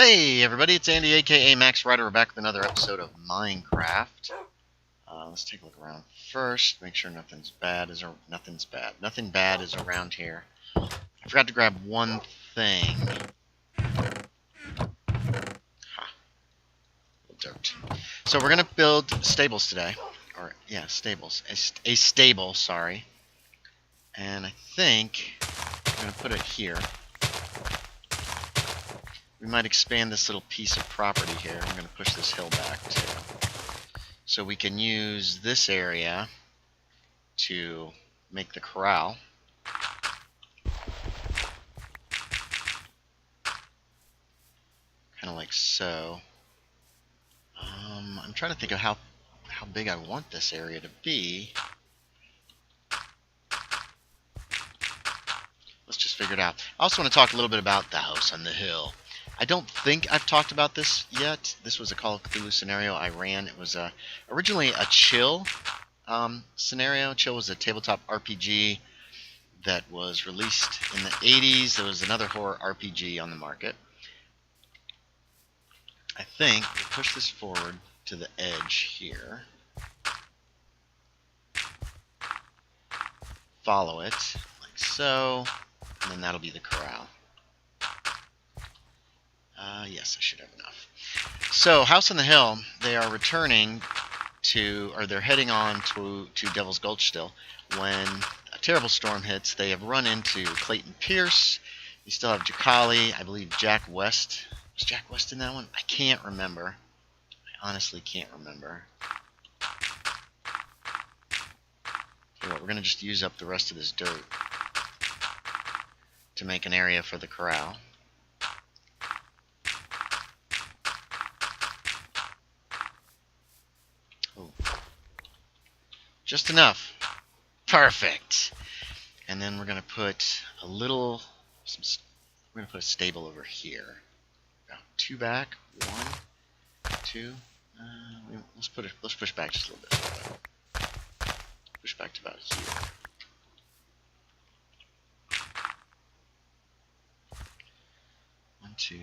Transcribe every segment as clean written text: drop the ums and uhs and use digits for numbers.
Hey everybody, it's Andy aka Max Rider. We're back with another episode of Minecraft. Let's take a look around first, make sure nothing bad is around here. I forgot to grab one thing. Dirt. So we're gonna build stables today. Or yeah, stables. A stable, sorry. And I think I'm gonna put it here. We might expand this little piece of property here. I'm going to push this hill back too. So we can use this area to make the corral. Kind of like so. I'm trying to think of how big I want this area to be. Let's just figure it out. I also want to talk a little bit about the house on the hill. I don't think I've talked about this yet. This was a Call of Cthulhu scenario I ran. It was originally a Chill scenario. Chill was a tabletop RPG that was released in the 80s. There was another horror RPG on the market. I think we'll push this forward to the edge here. Follow it like so, and then that'll be the corral. Yes, I should have enough. So, House on the Hill, they are returning to, or they're heading on to Devil's Gulch still. When a terrible storm hits, they have run into Clayton Pierce. You still have Jacali, I believe Jack West. Was Jack West in that one? I can't remember. I honestly can't remember. So what, we're going to just use up the rest of this dirt to make an area for the corral. Just enough. Perfect. And then we're going to put a little, we're going to put a stable over here. About 2 back. 1, 2. Let's push back just a little bit. Push back to about here. 1, 2,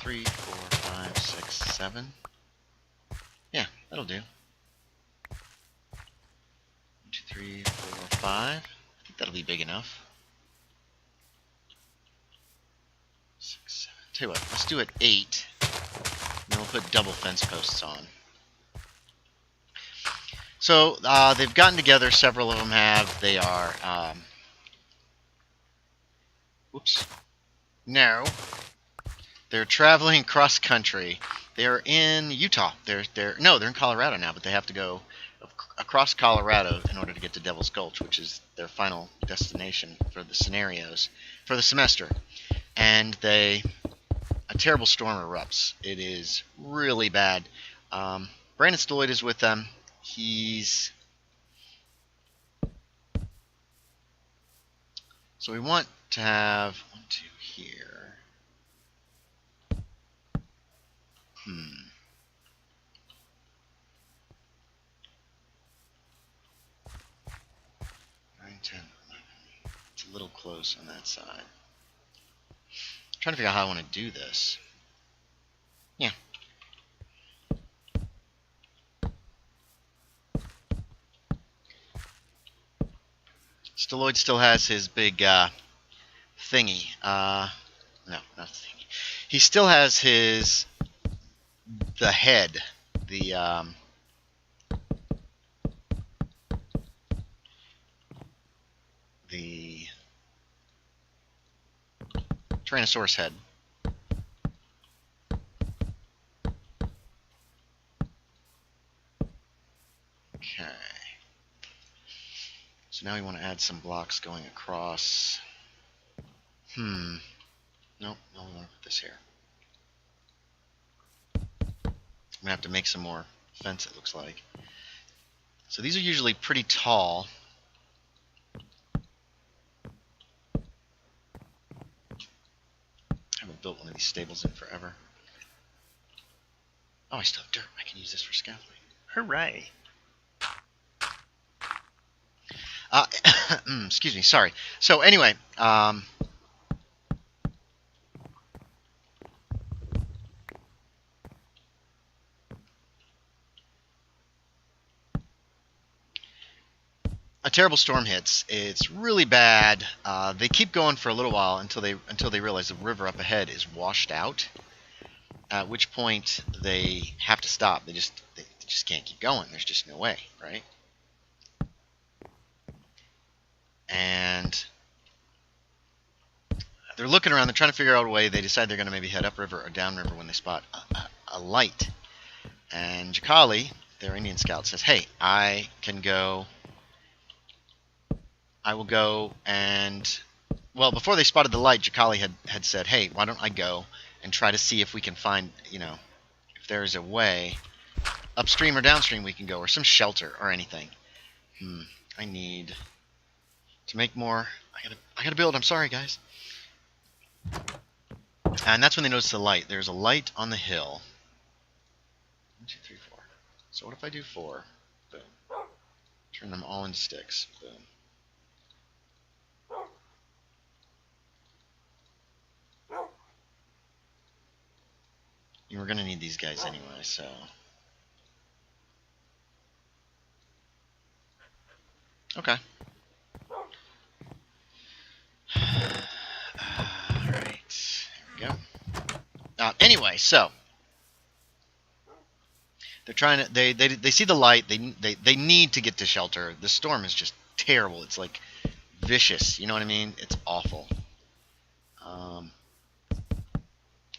3, 4, 5, 6, 7. Yeah, that'll do. 1, 2, 3, 4, 5. I think that'll be big enough. 6, 7. Tell you what, let's do it 8. And then we'll put double fence posts on. So they've gotten together. Several of them have. They are. Whoops. No. They're traveling cross country. They're in Utah. They're in Colorado now, but they have to go across Colorado in order to get to Devil's Gulch, which is their final destination for the scenarios for the semester. And a terrible storm erupts. It is really bad. Brandon Stolid is with them. So we want to have 1, 2 here. 9, 10, 11. It's a little close on that side. I'm trying to figure out how I want to do this. Yeah. Stolid still has his big thingy. No, not thingy. He still has the head, the Tyrannosaurus head. Okay. So now we want to add some blocks going across. Nope, no, we want to put this here. I'm going to have to make some more fence, it looks like. So these are usually pretty tall. I haven't built one of these stables in forever. Oh, I still have dirt. I can use this for scaffolding. Hooray! Excuse me, sorry. So anyway, a terrible storm hits. It's really bad. They keep going for a little while until they realize the river up ahead is washed out. At which point they have to stop. They just can't keep going. There's just no way, right? And they're looking around. They're trying to figure out a way. They decide they're going to maybe head upriver or downriver when they spot a light. And Jakali, their Indian scout, says, "Hey, I will go and..." Well, before they spotted the light, Jakali had said, "Hey, why don't I go and try to see if we can find, if there's a way upstream or downstream we can go, or some shelter or anything." I need to make more. I gotta build. I'm sorry, guys. And that's when they notice the light. There's a light on the hill. 1, 2, 3, 4. So what if I do 4? Boom. Turn them all into sticks. Boom. We're going to need these guys anyway, so... Okay. Alright. Here we go. Anyway, so... They're trying to... They see the light. They need to get to shelter. The storm is just terrible. It's like vicious. You know what I mean? It's awful.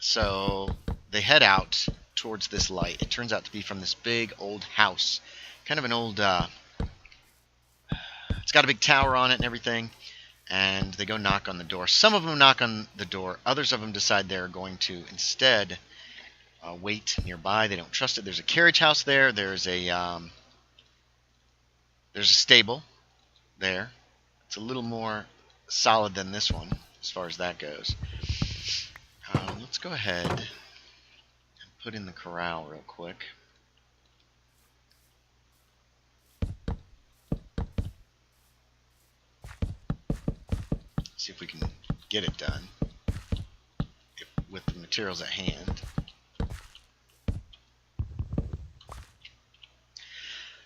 So... They head out towards this light. It turns out to be from this big old house. Kind of an old... it's got a big tower on it and everything. And they go knock on the door. Some of them knock on the door. Others of them decide they're going to instead wait nearby. They don't trust it. There's a carriage house there. There's a stable there. It's a little more solid than this one as far as that goes. Let's go ahead and put in the corral real quick. See if we can get it done with the materials at hand.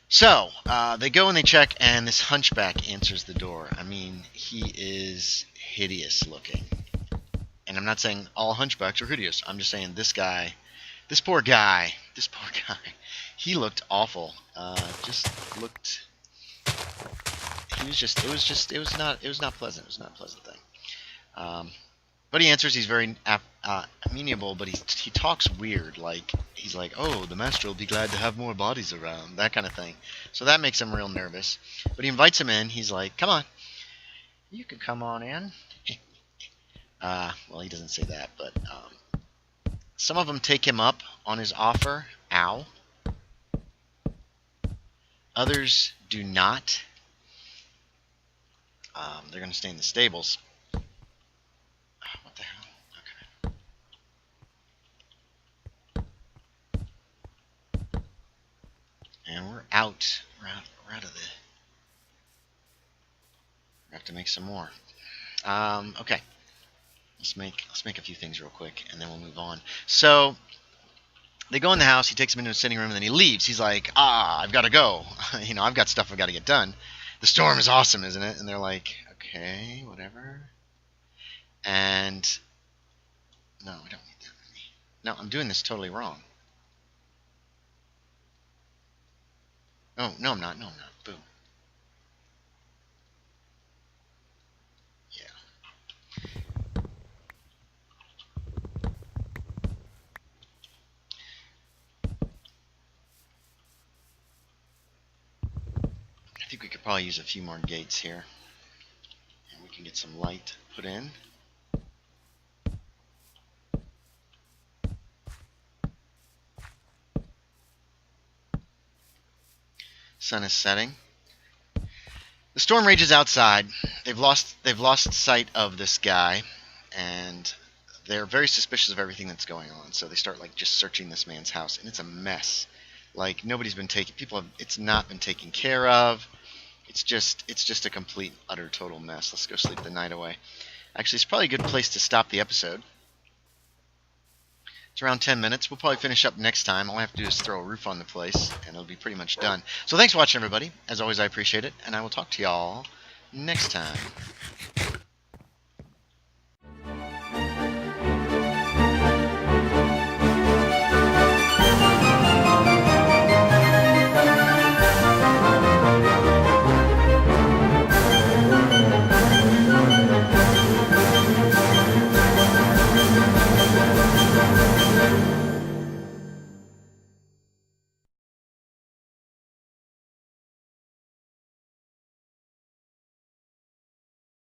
So, they go and they check, and this hunchback answers the door. I mean, he is hideous looking. And I'm not saying all hunchbacks are hideous. I'm just saying this guy, this poor guy, he looked awful. Just looked... It was not pleasant. It was not a pleasant thing. But he answers. He's very amenable, but he talks weird. Like, he's like, "Oh, the master will be glad to have more bodies around," that kind of thing. So that makes him real nervous. But he invites him in. He's like, "Come on, you can come on in." Well, he doesn't say that, but some of them take him up on his offer. Ow. Others do not. They're going to stay in the stables. What the hell? Okay. And we're out. We're out of the... We have to make some more. Okay. Let's make a few things real quick, and then we'll move on. So they go in the house. He takes them into a sitting room, and then he leaves. He's like, I've got to go. I've got stuff I've got to get done. The storm is awesome, isn't it? And they're like, okay, whatever. And no, we don't need that many. No, I'm doing this totally wrong. Oh, no, I'm not. No, I'm not. Boom. Yeah. I think we could probably use a few more gates here. And we can get some light put in. Sun is setting. The storm rages outside. They've lost sight of this guy, and they're very suspicious of everything that's going on. So they start just searching this man's house, and it's a mess. Like, nobody's been taking... It's not been taken care of. It's just a complete, utter, total mess. Let's go sleep the night away. Actually, it's probably a good place to stop the episode. It's around 10 minutes. We'll probably finish up next time. All I have to do is throw a roof on the place, and it'll be pretty much done. So thanks for watching, everybody. As always, I appreciate it, and I will talk to y'all next time.